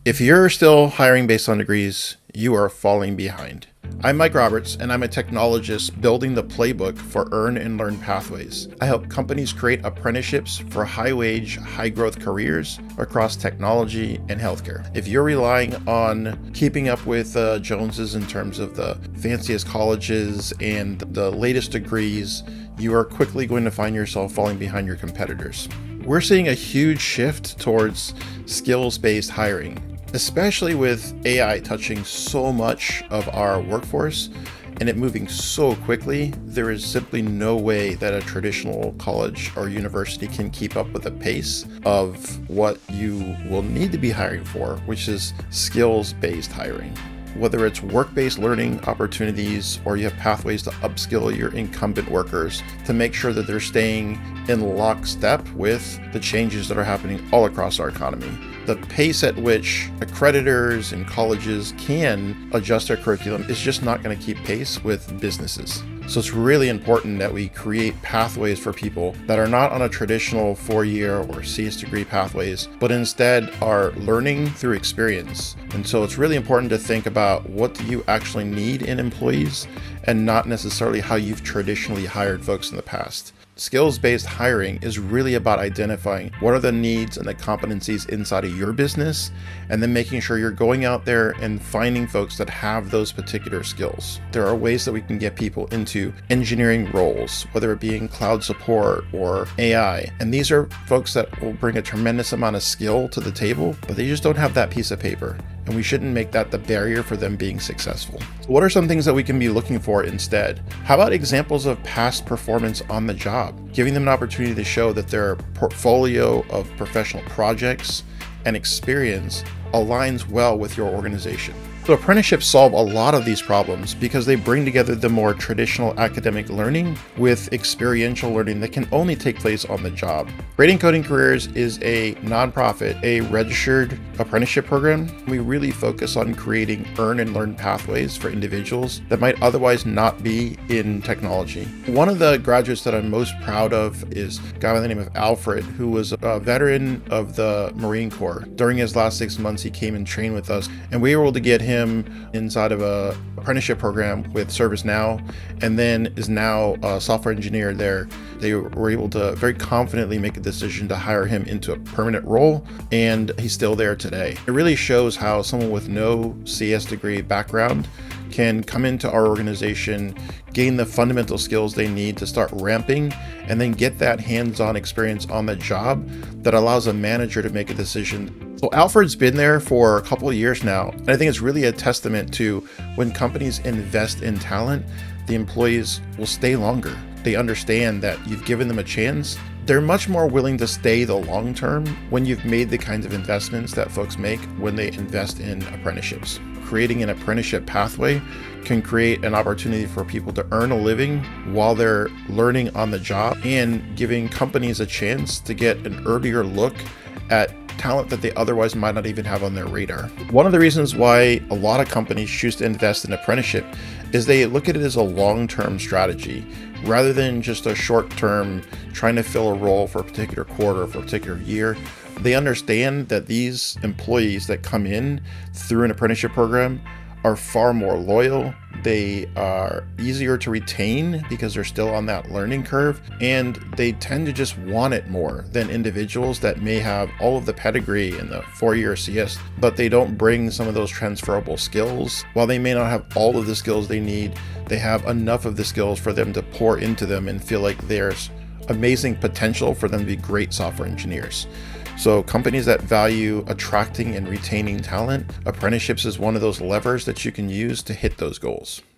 If you're still hiring based on degrees, you are falling behind. I'm Mike Roberts, and I'm a technologist building the playbook for earn and learn pathways. I help companies create apprenticeships for high-wage, high-growth careers across technology and healthcare. If you're relying on keeping up with Joneses in terms of the fanciest colleges and the latest degrees, you are quickly going to find yourself falling behind your competitors. We're seeing a huge shift towards skills-based hiring, especially with AI touching so much of our workforce and it moving so quickly. There is simply no way that a traditional college or university can keep up with the pace of what you will need to be hiring for, which is skills-based hiring. Whether it's work-based learning opportunities or you have pathways to upskill your incumbent workers to make sure that they're staying in lockstep with the changes that are happening all across our economy. The pace at which accreditors and colleges can adjust their curriculum is just not going to keep pace with businesses. So it's really important that we create pathways for people that are not on a traditional 4-year or CS degree pathways, but instead are learning through experience. And so it's really important to think about what do you actually need in employees and not necessarily how you've traditionally hired folks in the past. Skills-based hiring is really about identifying what are the needs and the competencies inside of your business, and then making sure you're going out there and finding folks that have those particular skills. There are ways that we can get people into engineering roles, whether it be in cloud support or AI. And these are folks that will bring a tremendous amount of skill to the table, but they just don't have that piece of paper. And we shouldn't make that the barrier for them being successful. What are some things that we can be looking for instead? How about examples of past performance on the job? Giving them an opportunity to show that their portfolio of professional projects and experience aligns well with your organization. So apprenticeships solve a lot of these problems because they bring together the more traditional academic learning with experiential learning that can only take place on the job. Grading Coding Careers is a nonprofit, a registered apprenticeship program. We really focus on creating earn and learn pathways for individuals that might otherwise not be in technology. One of the graduates that I'm most proud of is a guy by the name of Alfred, who was a veteran of the Marine Corps. During his last 6 months, he came and trained with us, and we were able to get him inside of a apprenticeship program with ServiceNow, and then is now a software engineer there. They were able to very confidently make a decision to hire him into a permanent role, and he's still there today. It really shows how someone with no CS degree background can come into our organization, gain the fundamental skills they need to start ramping, and then get that hands-on experience on the job that allows a manager to make a decision. So Alfred's been there for a couple of years now, and I think it's really a testament to when companies invest in talent, the employees will stay longer. They understand that you've given them a chance. They're much more willing to stay the long term when you've made the kinds of investments that folks make when they invest in apprenticeships. Creating an apprenticeship pathway can create an opportunity for people to earn a living while they're learning on the job, and giving companies a chance to get an earlier look at talent that they otherwise might not even have on their radar. One of the reasons why a lot of companies choose to invest in apprenticeship is they look at it as a long-term strategy rather than just a short-term trying to fill a role for a particular quarter, for a particular year. They understand that these employees that come in through an apprenticeship program are far more loyal. They are easier to retain because they're still on that learning curve, and they tend to just want it more than individuals that may have all of the pedigree in the 4-year CS, but they don't bring some of those transferable skills. While they may not have all of the skills they need, they have enough of the skills for them to pour into them and feel like there's amazing potential for them to be great software engineers. So companies that value attracting and retaining talent, apprenticeships is one of those levers that you can use to hit those goals.